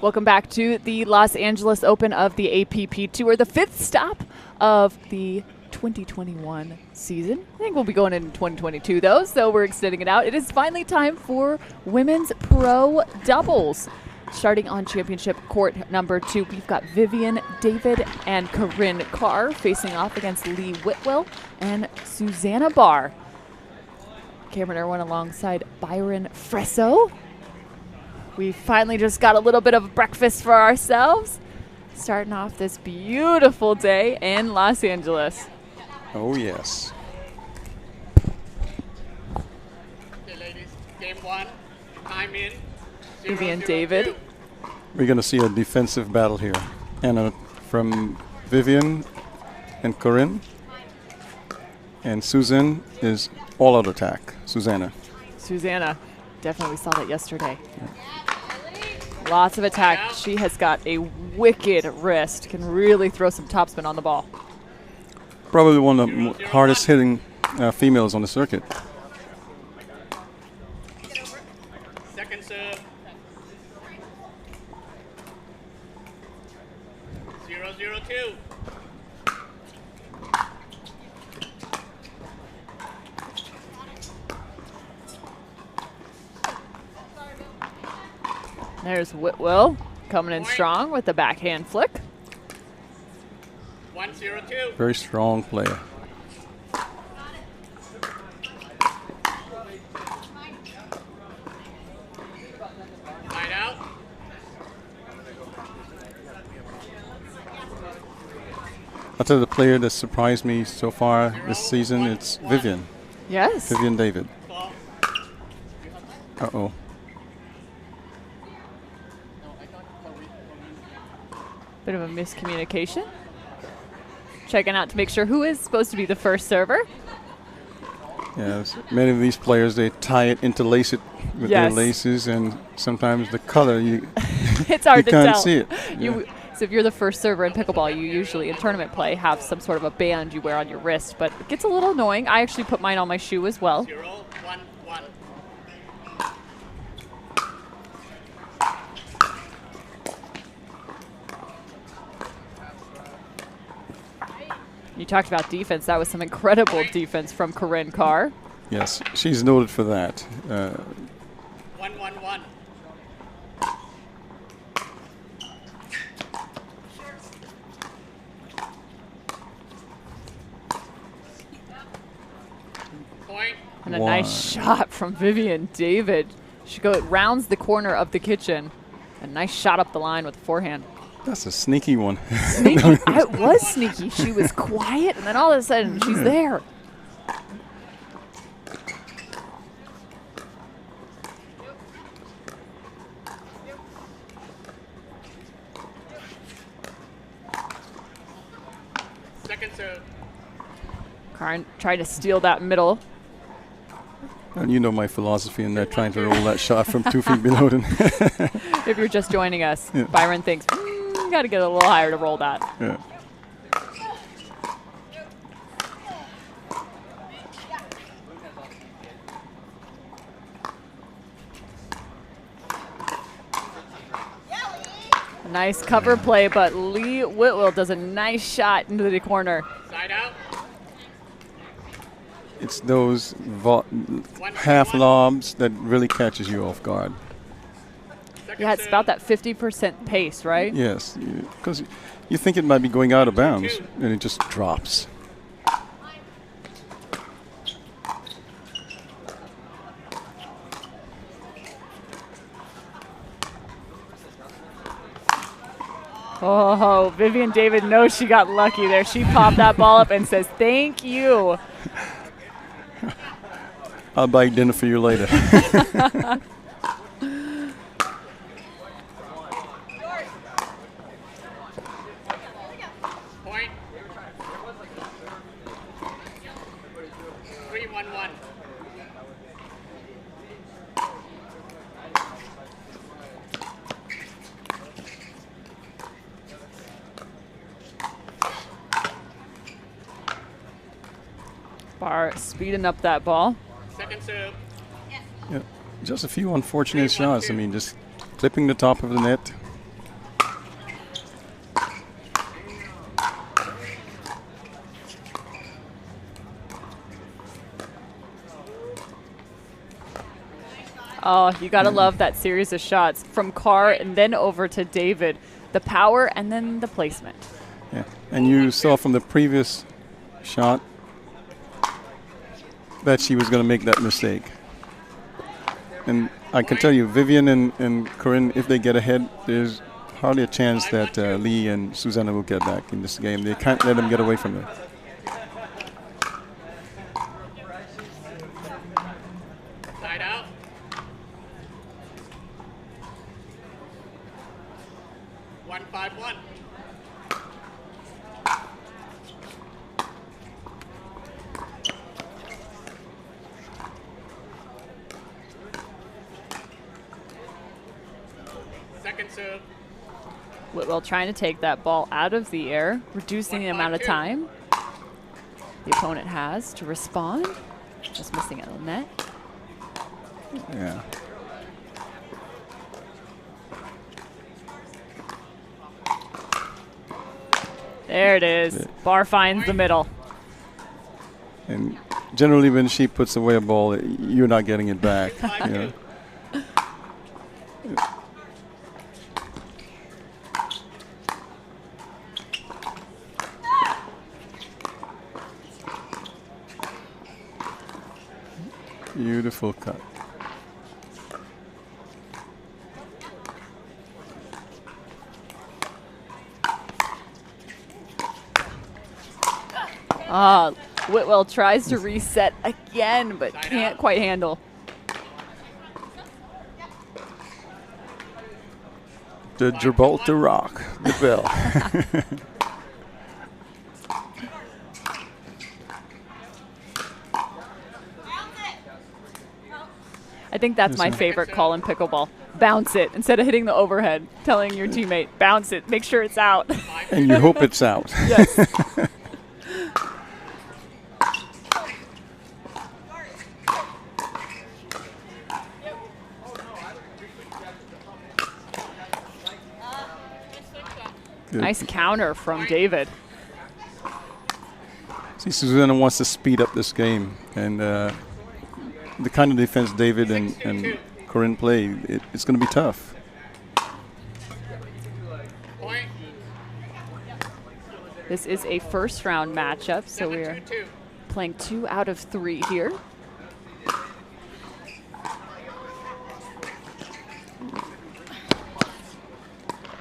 Welcome back to the Los Angeles Open of the APP Tour, the 5th stop of the 2021 season. I think we'll be going in 2022 though, so we're extending it out. It is finally time for women's pro doubles. Starting on championship court number 2, we've got Vivian David and Corinne Carr facing off against Lee Whitwell and Susanna Barr. Cameron Irwin alongside Byron Fresso. We finally just got a little bit of breakfast for ourselves, starting off this beautiful day in Los Angeles. Oh, yes. Okay, ladies, game 1, time in. Vivian David. We're going to see a defensive battle here. And from Vivian and Corinne. And Susan is all out attack. Susanna. Definitely, we saw that yesterday. Yeah. Lots of attack. She has got a wicked wrist. Can really throw some topspin on the ball. Probably one of the hardest hitting females on the circuit. Second serve. 0-0-2. There's Whitwell coming in strong with the backhand flick. 1-0-2. Very strong player. Line out. I'll tell you the player that surprised me so far this season, it's Vivian. Yes. Vivian David. Uh-oh. Bit of a miscommunication. Checking out to make sure who is supposed to be the first server. Yes, many of these players, they tie it, interlace it with their laces, and sometimes the color, it's hard to can't tell. See it. So if you're the first server in pickleball, you usually, in tournament play, have some sort of a band you wear on your wrist, but it gets a little annoying. I actually put mine on my shoe as well. 0-1-1. You talked about defense. That was some incredible defense from Corinne Carr. Yes, she's noted for that. 1-1-1. Point. And a nice shot from Vivian David. She rounds the corner of the kitchen. A nice shot up the line with the forehand. That's a sneaky one. Sneaky. It was sneaky. She was quiet, and then all of a sudden, she's there. Second serve. Carr trying to steal that middle. And you know my philosophy in that, trying to roll that shot from 2 feet below them. If you're just joining us, Byron thinks, got to get a little higher to roll that. Yeah. A nice cover play, but Lee Whitwell does a nice shot into the corner. Side out. It's those half lobs that really catches you off guard. Yeah, it's about that 50% pace, right? Yes, because you think it might be going out of bounds, and it just drops. Oh, Vivian David knows she got lucky there. She popped that ball up and says, thank you. I'll buy dinner for you later. Point. 3-1-1. Barr speeding up that ball. Second serve. Yeah, just a few unfortunate shots. I mean, just clipping the top of the net. Oh, you got to love that series of shots from Carr and then over to David. The power and then the placement. Yeah. And you saw from the previous shot that she was going to make that mistake. And I can tell you, Vivian and Corinne, if they get ahead, there's hardly a chance that Lee and Susanna will get back in this game. They can't let them get away from it. Side out. One, 5-1. Second serve. Whitwell trying to take that ball out of the air, reducing the amount of time the opponent has to respond. Just missing it on the net. Yeah. There it is. Yeah. Barr finds the middle. And generally when she puts away a ball, you're not getting it back. You know. Beautiful cut. Whitwell tries to reset again, but can't quite handle. The Gibraltar Rock, the bell. I think that's my favorite call in pickleball. Bounce it instead of hitting the overhead, telling your teammate, bounce it, make sure it's out. And you hope it's out. Yes. Good. Nice counter from David. See, Susanna wants to speed up this game, and the kind of defense David and Corinne play, it's going to be tough. Point. This is a first round matchup, so we're 7-2-2. playing 2 out of 3 here.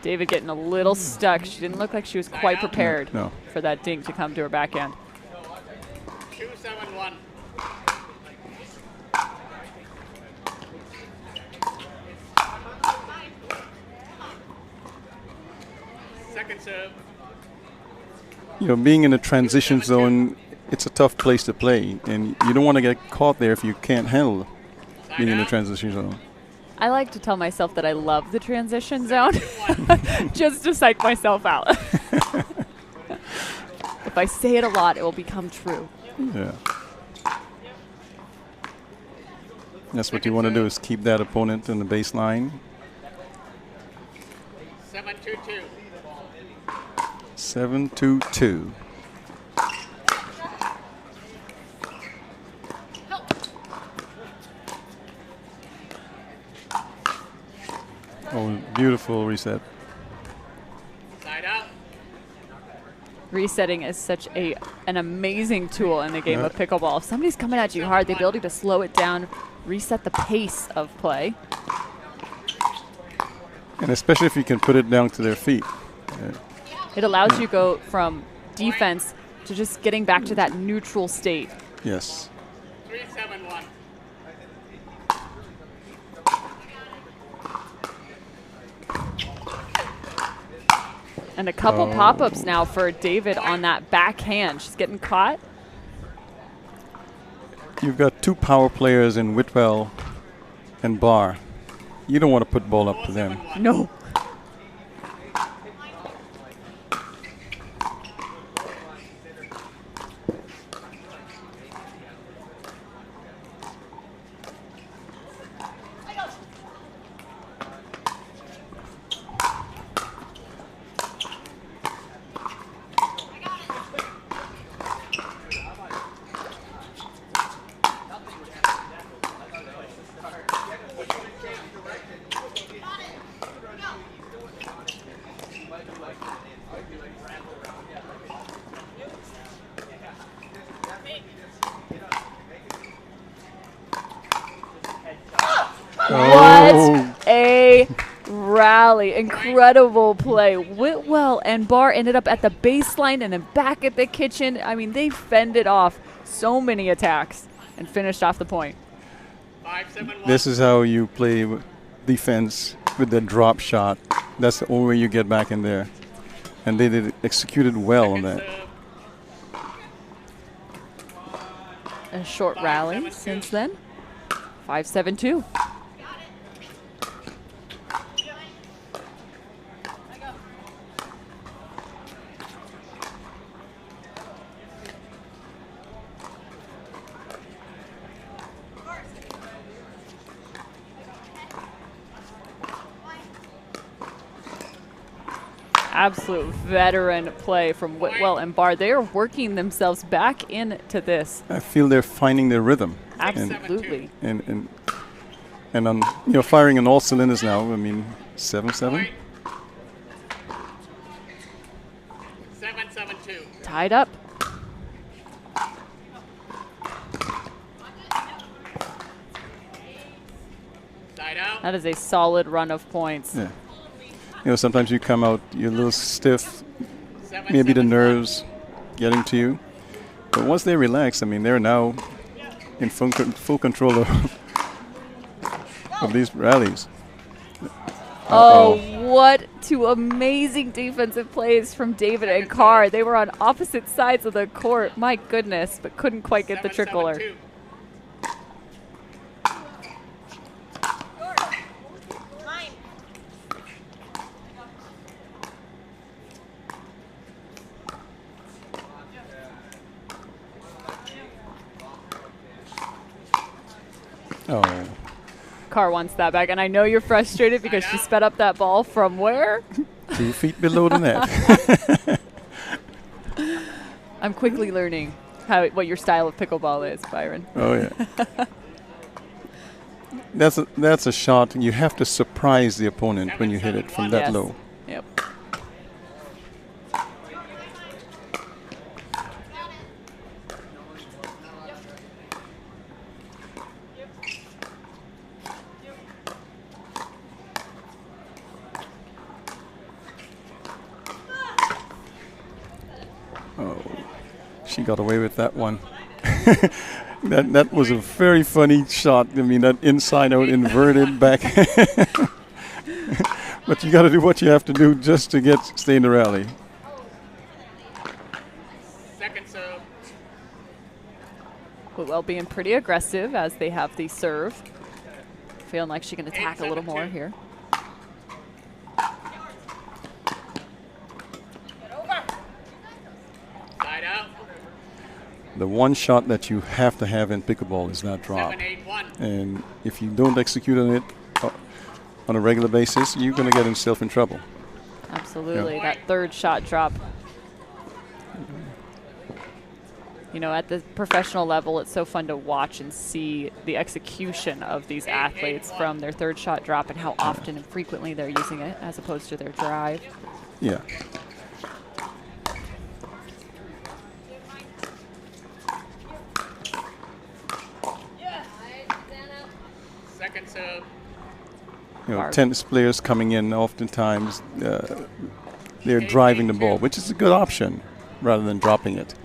David getting a little stuck. She didn't look like she was quite prepared No. for that dink to come to her backhand. 2-7-1. Second serve. You know, being in a transition zone, it's a tough place to play, and you don't want to get caught there if you can't handle being in a transition zone. I like to tell myself that I love the transition zone just to psych myself out. If I say it a lot, it will become true. Yeah. That's what you want to do, is keep that opponent in the baseline. 7-2-2. 7-2-2. Oh, beautiful reset. Side out. Resetting is such an amazing tool in the game of pickleball. If somebody's coming at you hard, the ability to slow it down, reset the pace of play. And especially if you can put it down to their feet. It allows you to go from defense to just getting back to that neutral state. Yes. 3-7-1. And a couple pop-ups now for David on that backhand. She's getting caught. You've got 2 power players in Whitwell and Barr. You don't want to put ball up to them. No. What a rally. Incredible play. Whitwell and Barr ended up at the baseline and then back at the kitchen. I mean, they fended off so many attacks and finished off the point. 5-7-1. This is how you play defense with the drop shot. That's the only way you get back in there. And they did executed well on that. A short rally since then. 5-7-2. Absolute veteran play from Whitwell and Barr. They are working themselves back into this. I feel they're finding their rhythm. Absolutely. And on firing on all cylinders now. I mean, 7-7. 7-7-2. Tied up. Side out. That is a solid run of points. Yeah. Sometimes you come out, you're a little stiff, 7-7-1. maybe the nerves getting to you. But once they relax, I mean, they're now in full control of these rallies. Oh, what two amazing defensive plays from David and Carr. They were on opposite sides of the court. My goodness, but couldn't quite get the trickler. 7-7-2. Oh, Carr wants that back, and I know you're frustrated because she sped up that ball from where? 2 feet below the net. I'm quickly learning what your style of pickleball is, Byron. Oh, yeah. That's a shot. You have to surprise the opponent when you hit it from that Yes. low. Yep. Oh, she got away with that one. That was a very funny shot. I mean, that inside out inverted back. But you got to do what you have to do just to stay in the rally. Second serve. Whitwell being pretty aggressive as they have the serve. Feeling like she can attack a little more here. Side out. The one shot that you have to have in pickleball is that drop. 7-8-1. And if you don't execute on it on a regular basis, you're going to get yourself in trouble. Absolutely. Yeah. That third shot drop. At the professional level, it's so fun to watch and see the execution of these athletes from their third shot drop and how often and frequently they're using it as opposed to their drive. Yeah. Second serve. Barr. Tennis players coming in oftentimes, they're driving the ball, which is a good option rather than dropping it.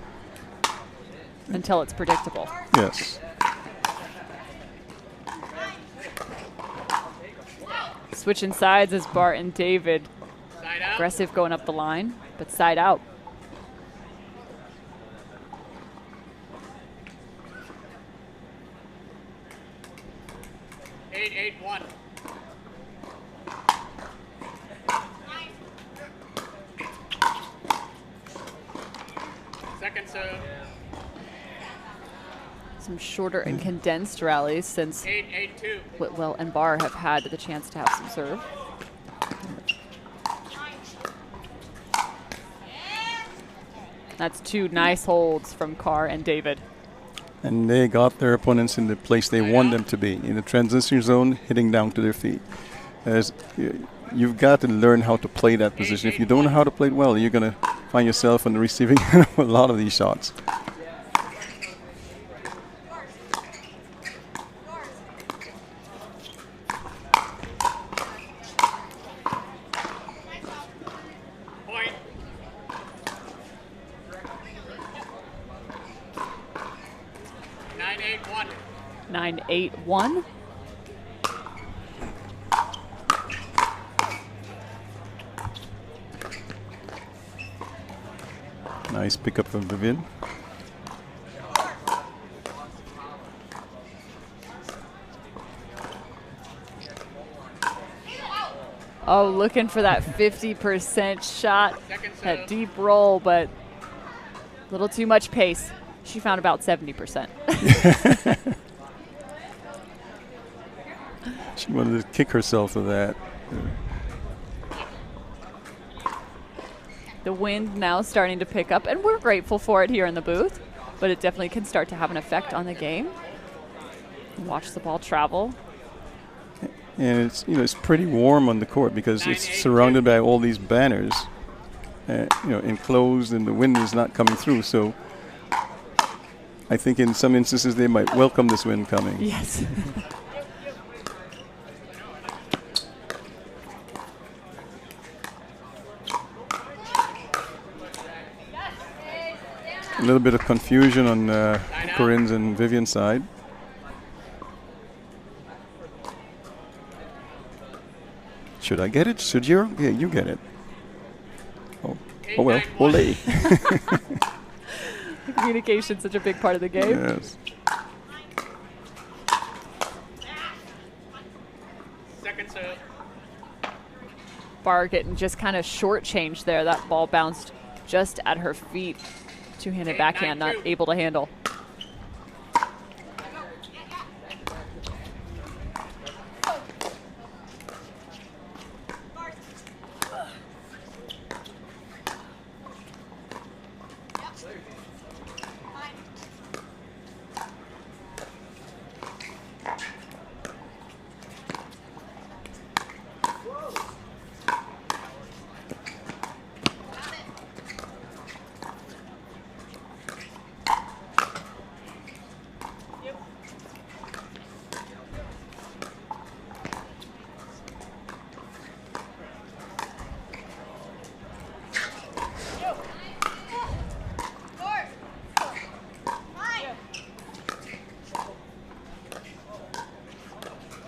Until it's predictable. Yes. Switching sides is Barr and David. Side out. Aggressive going up the line, but side out. Eight, 8-1. Second serve. Some shorter and condensed rallies since 8-8-2. Whitwell and Barr have had the chance to have some serve. That's two nice holds from Carr and David. And they got their opponents in the place they want them to be, in the transition zone, hitting down to their feet. You've got to learn how to play that position. If you don't know how to play it well, you're going to find yourself on the receiving end of a lot of these shots. 9-8-1. Nice pickup from Vivian. Oh, looking for that 50% shot, that deep roll, but a little too much pace. She found about 70%. She wanted to kick herself for that. The wind now starting to pick up, and we're grateful for it here in the booth, but it definitely can start to have an effect on the game. Watch the ball travel. And it's it's pretty warm on the court because it's surrounded by all these banners, enclosed, and the wind is not coming through. So I think in some instances they might welcome this wind coming. Yes. A little bit of confusion on Corinne's and Vivian's side. Should I get it? Should you? Yeah, you get it. Oh well. Ole. Communication's such a big part of the game. Yes. Second serve. Barr getting just kind of shortchanged there. That ball bounced just at her feet. Two-handed backhand, not able to handle.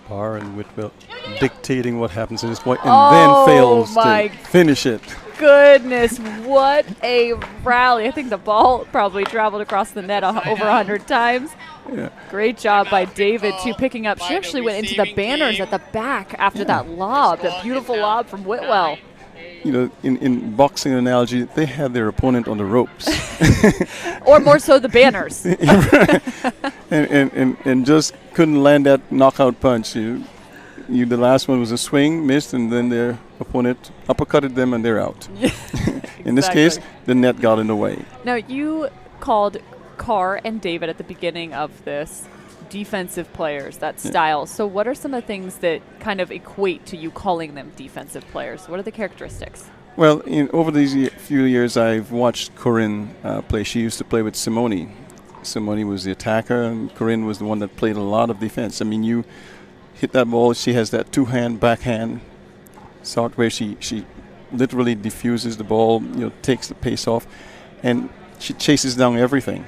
Barr and Whitwell dictating what happens in this point, and then fails to finish it. Goodness, what a rally. I think the ball probably traveled across the net over 100 times. Yeah. Great job by David, too, picking up. She actually went into the banners at the back after that lob, that beautiful lob from Whitwell. In boxing analogy, they had their opponent on the ropes. Or more so the banners. and just couldn't land that knockout punch. The last one was a swing, missed, and then their opponent uppercutted them and they're out. In this case, the net got in the way. Now, you called Carr and David at the beginning of this defensive players, that style. So what are some of the things that kind of equate to you calling them defensive players? What are the characteristics? Well, over these few years, I've watched Corinne play. She used to play with Simone. Simone was the attacker, and Corinne was the one that played a lot of defense. I mean, you hit that ball, she has that two-hand backhand sort where she literally diffuses the ball, takes the pace off, and she chases down everything.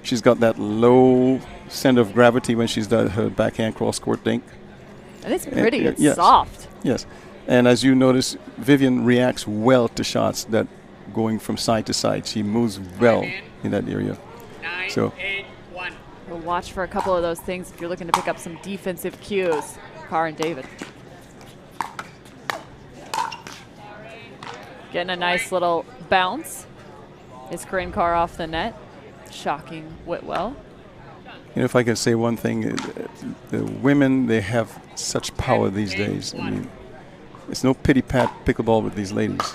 She's got that low center of gravity when she's done her backhand cross-court dink. And it's pretty. It's soft. Yes. And as you notice, Vivian reacts well to shots that going from side to side. She moves well in that area. So we'll watch for a couple of those things if you're looking to pick up some defensive cues. Carr and David. Getting a nice little bounce. Is Corinne Carr off the net? Shocking Whitwell. If I can say one thing, the women, they have such power these days. I mean, it's no pity-pat pickleball with these ladies.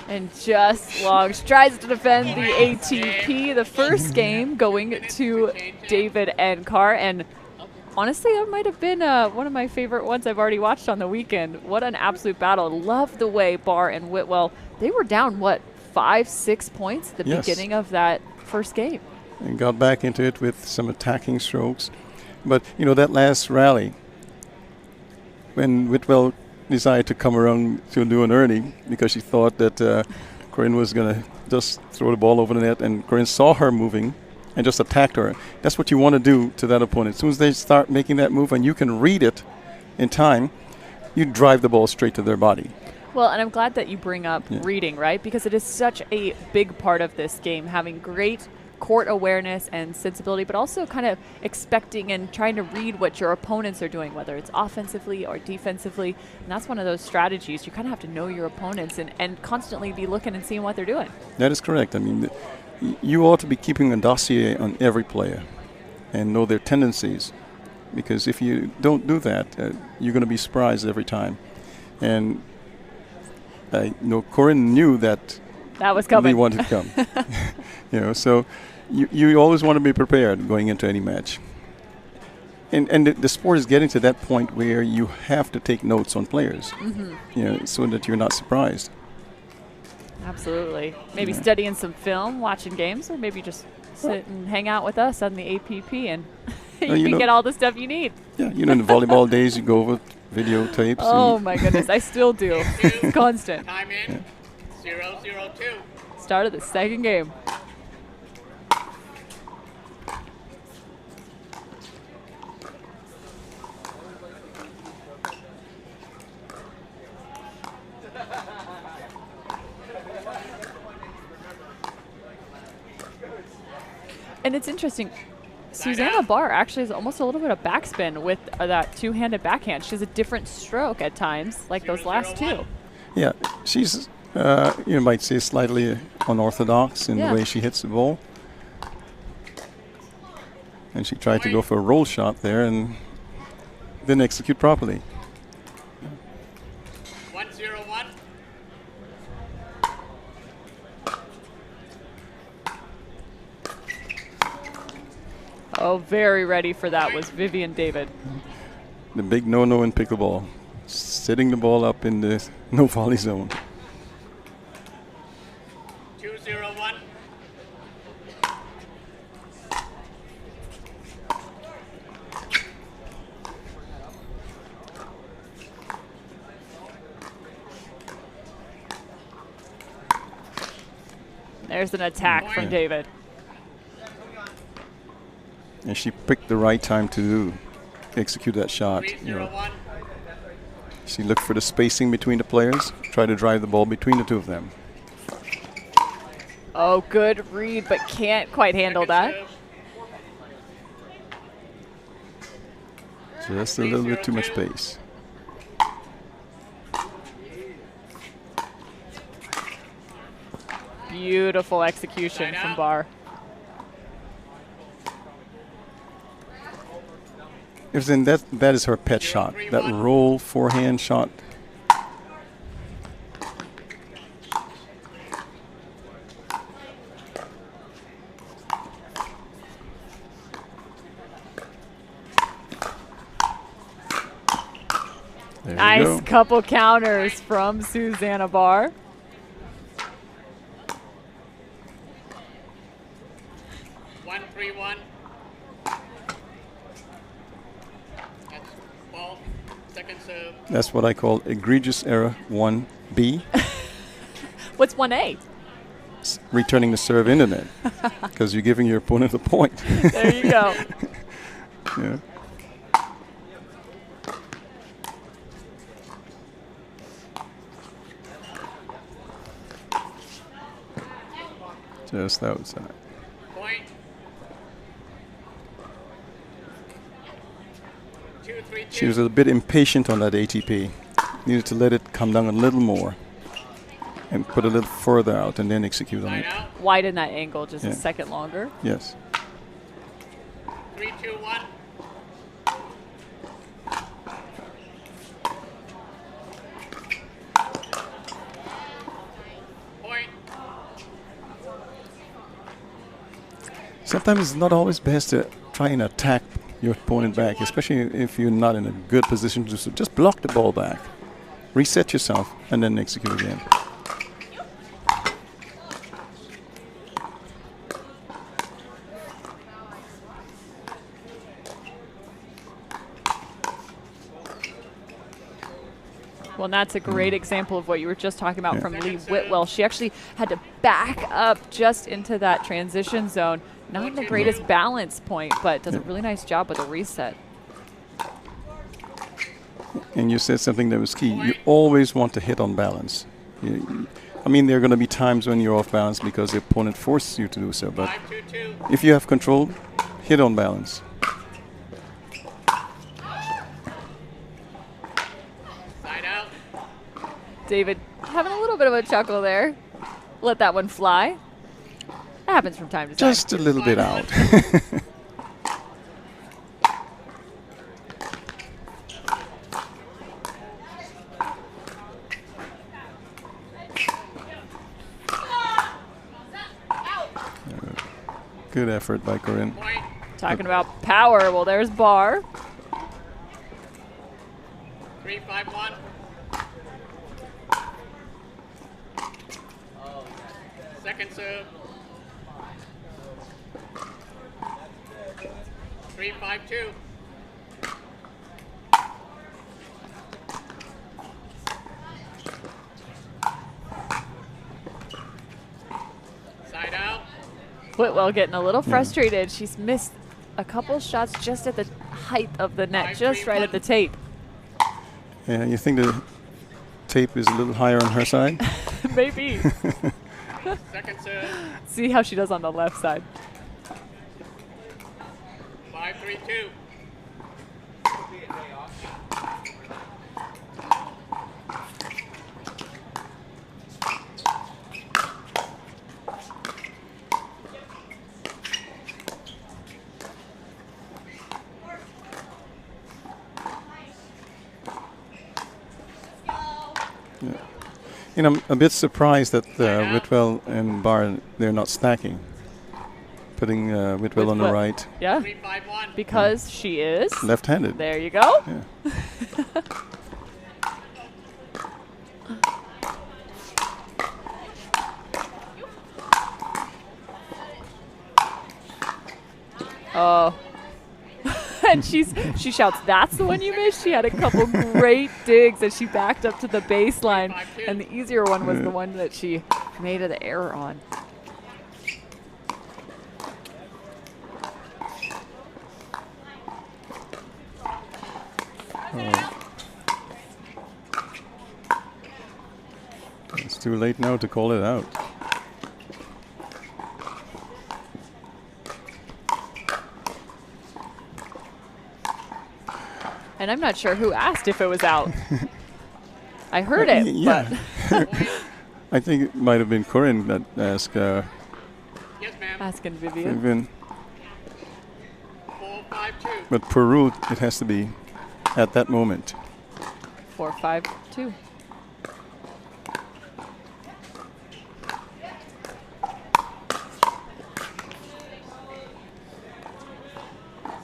And just long strides to defend the ATP. The first game going to David and Carr. And honestly, that might have been one of my favorite ones I've already watched on the weekend. What an absolute battle. Love the way Barr and Whitwell, they were down, 5-6 points at the beginning of that first game. And got back into it with some attacking strokes. But, that last rally, when Whitwell decided to come around to do an earning because she thought that Corinne was going to just throw the ball over the net, and Corinne saw her moving and just attacked her. That's what you want to do to that opponent. As soon as they start making that move and you can read it in time, you drive the ball straight to their body. Well, and I'm glad that you bring up reading, right? Because it is such a big part of this game, having great court awareness and sensibility, but also kind of expecting and trying to read what your opponents are doing, whether it's offensively or defensively. And that's one of those strategies. You kind of have to know your opponents and constantly be looking and seeing what they're doing. That is correct. I mean, you ought to be keeping a dossier on every player and know their tendencies, because if you don't do that, you're going to be surprised every time. And Corinne knew that was coming. Lee wanted to come. So you always want to be prepared going into any match. And the sport is getting to that point where you have to take notes on players, so that you're not surprised. Absolutely. Maybe studying some film, watching games, or maybe just sit and hang out with us on the APP and you can get all the stuff you need. Yeah, in the volleyball days, you go over videotapes. Oh, my goodness. I still do. It's constant. Time in. 0-0-2. Start of the second game. And it's interesting. Susanna Barr actually has almost a little bit of backspin with that two-handed backhand. She has a different stroke at times, like those last two. Yeah, she's, you might say, slightly unorthodox in the way she hits the ball. And she tried to go for a roll shot there and didn't execute properly. 1-0-1. Oh, very ready for that was Vivian David. The big no-no in pickleball, setting the ball up in the no volley zone. 2-0-1. There's an attack from David. And she picked the right time to execute that shot. She looked for the spacing between the players, tried to drive the ball between the two of them. Oh, good read, but can't quite handle that. Just a little bit too much space. Beautiful execution from Barr. That is her pet shot, that roll forehand shot. There nice couple counters from Susanna Barr. That's what I call egregious error 1B. What's 1A? Returning the serve in the net, because you're giving your opponent a point. There you go. Yeah. Just outside. Point. 2-3-2. She was a bit impatient on that ATP. Needed to let it come down a little more and put a little further out and then execute on it. Widen that angle just a second longer. Yes. 3-2-1. Point. Sometimes it's not always best to try and attack your opponent back, especially if you're not in a good position to just block the ball back. Reset yourself and then execute again. Well, and that's a great example of what you were just talking about from Lee Whitwell. She actually had to back up just into that transition zone. Not the greatest balance point, but does a really nice job with a reset. And you said something that was key. You always want to hit on balance. I mean, there are going to be times when you're off balance because the opponent forces you to do so. But if you have control, hit on balance. Side out. David having a little bit of a chuckle there. Let that one fly. That happens from time to time. Just a little bit out. Good effort by Corinne. Talking about power. Well, there's Barr. 3-5-1. Second serve. 3-5-2. Side out. Whitwell getting a little frustrated. She's missed a couple shots just at the height of the net, just right at the tape. Yeah, you think the tape is a little higher on her side? Maybe. Second serve. See how she does on the left side. 5-3-2. You know, I'm a bit surprised that Whitwell and Barr, they're not stacking. Putting Whitwell on the right. Yeah. 3-5-1. Because she is Left-handed. There you go. Yeah. Oh. And she shouts, "That's the one you missed." She had a couple great digs as she backed up to the baseline, and the easier one was the one that she made the error on. It's too late now to call it out. And I'm not sure who asked if it was out. I heard it, yeah. but I think it might have been Corinne that asked Yes, ma'am. asking Vivian. Vivian. 4-5-2. But per rule, it has to be at that moment. 4-5-2.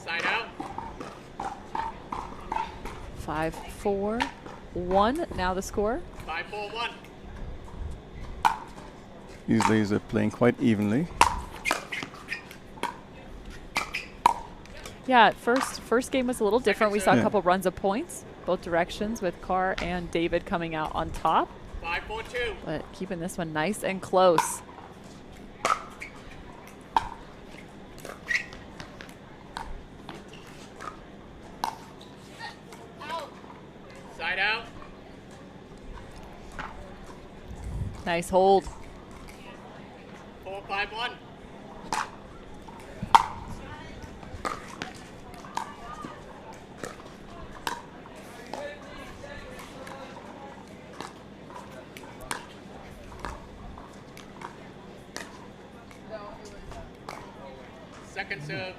Side out. 5-4-1. Now the score. 5-4-1. These ladies are playing quite evenly. Yeah, first game was a little different. We saw a Yeah. couple runs of points, both directions, with Carr and David coming out on top. 5-4-2. But keeping this one nice and close. Side out. Nice hold. 4-5-1. Second serve.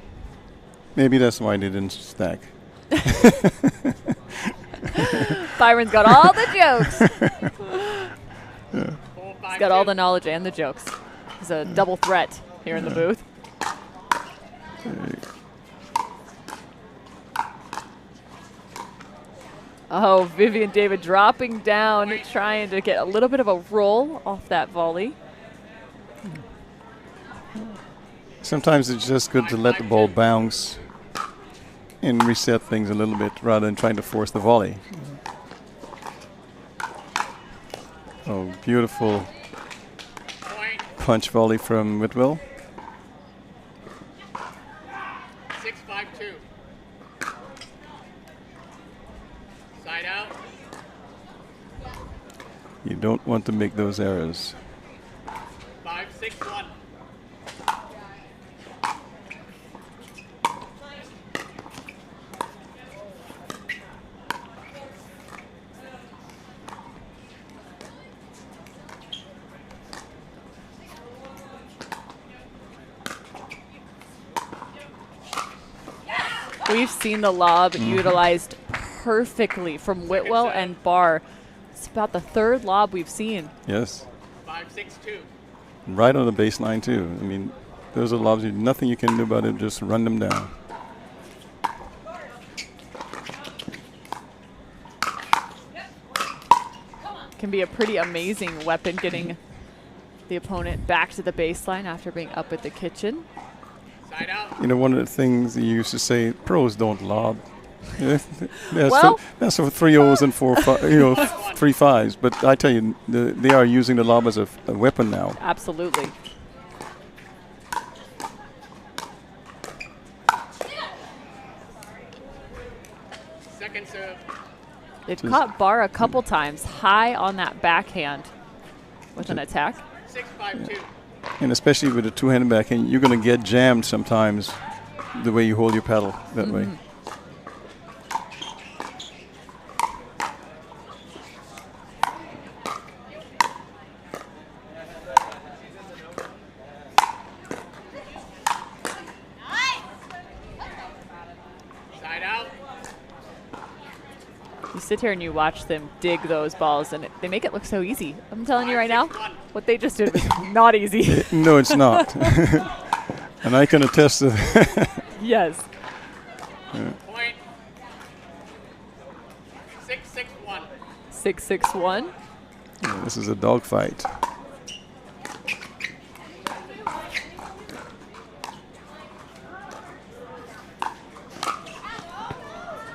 Maybe that's why they didn't stack. Byron's got all the jokes. 4-5-2. He's got all the knowledge and the jokes. He's a double threat here in the booth. Oh, Vivian David dropping down, trying to get a little bit of a roll off that volley. Sometimes it's just good to let the ball bounce and reset things a little bit rather than trying to force the volley. Oh, beautiful Point. punch volley from Whitwell. 6-5-2. Side out. You don't want to make those errors. 5-6-1. We've seen the lob utilized perfectly from Whitwell and Barr. It's about the third lob we've seen. Yes. 5-6-2. Right on the baseline, too. I mean, those are lobs. Nothing you can do about it. Just run them down. Can be a pretty amazing weapon getting the opponent back to the baseline after being up at the kitchen. Side out. You know, one of the things you used to say, pros don't lob. that's, Well- that's for 3 O's and 4 3 5s. But I tell you, they are using the lob as a weapon now. Absolutely. Second serve. They've caught Barr a couple times high on that backhand with an attack. 6-5-2. And especially with a two-handed backhand, you're going to get jammed sometimes the way you hold your paddle that way. Side out. You sit here and you watch them dig those balls, and they make it look so easy. I'm telling you right now, what they just did was not easy. No, it's not. And I can attest to that. Yes. Point. 6-6-1. 6-6-1. This is a dogfight.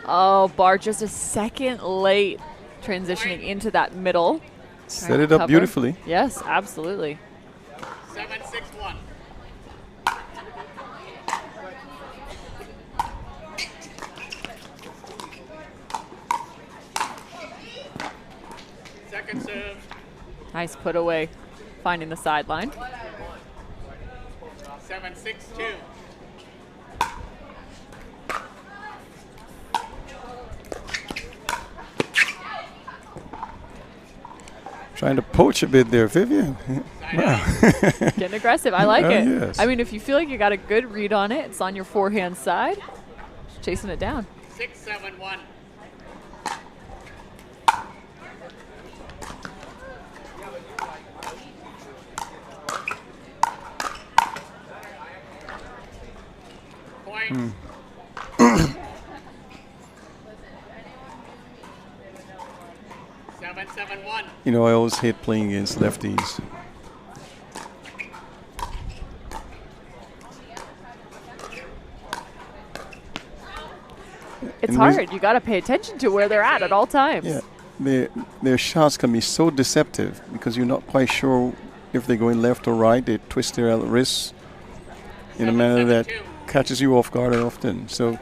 Oh, Barr just a second late transitioning into that middle. Set it up Cover. beautifully. Yes, absolutely. 7-6-1. Second serve. Nice put away, finding the sideline. 7-6-2. Trying to poach a bit there, Vivian. Side out. Getting aggressive. I like Oh, it. yes. I mean, if you feel like you got a good read on it, it's on your forehand side. Just chasing it down. 6-7-1. Point. 7-7-1. You know, I always hate playing against lefties. It's And we- hard. You got to pay attention to where they're at all times. Yeah, their shots can be so deceptive because you're not quite sure if they're going left or right. They twist their wrists in a manner that 7-7-2. catches you off guard often. So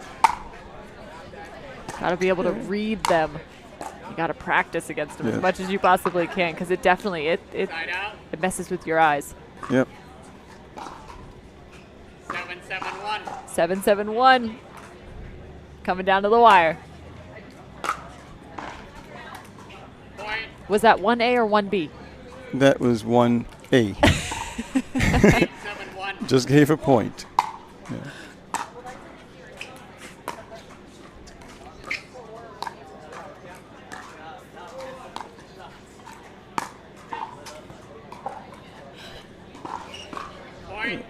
Got to be able to read them. You got to practice against them Yeah. as much as you possibly can, because it definitely it Side out. messes with your eyes. yep. 7-7-1. 7-7-1. Coming down to the wire. Point. Was that 1A or 1B? That was 1A. 8-7-1. Just gave a point. Point.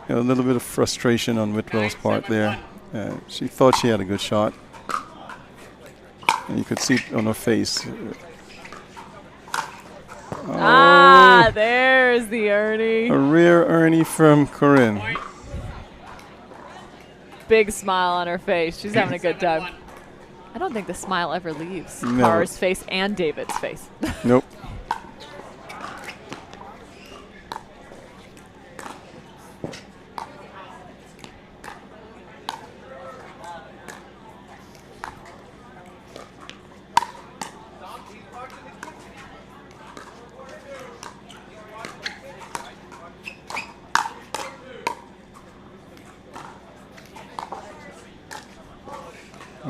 A little bit of frustration on Whitwell's part there. She thought she had a good shot. And you could see it on her face. Ah, there's the Ernie. A rear Ernie from Corinne. Point. Big smile on her face. She's having a good time. 7-1. I don't think the smile ever leaves Never. Carr's face and David's face. Nope.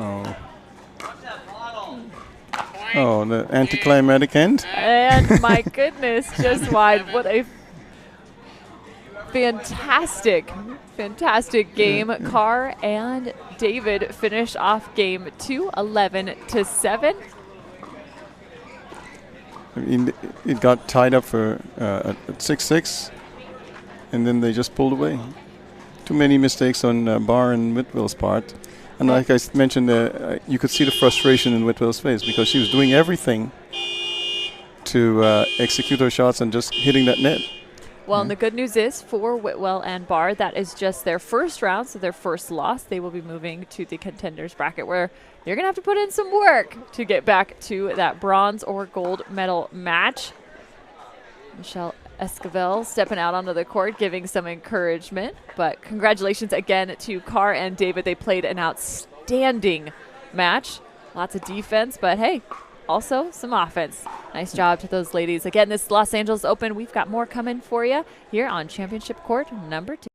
Oh. Oh, the anticlimactic end. And my goodness, just wide. What a fantastic game. Carr and David finish off game 2, 11-7. I mean, it got tied up for at 6-6, and then they just pulled away. Too many mistakes on Barr and Whitwell's part. And like I mentioned, you could see the frustration in Whitwell's face because she was doing everything to execute her shots and just hitting that net. Well, and the good news is for Whitwell and Barr, that is just their first round, so their first loss. They will be moving to the contenders bracket where you're going to have to put in some work to get back to that bronze or gold medal match. Michelle Esquivel stepping out onto the court, giving some encouragement. But congratulations again to Carr and David. They played an outstanding match. Lots of defense, but hey, also some offense. Nice job to those ladies. Again, this Los Angeles Open, we've got more coming for you here on Championship Court number 2.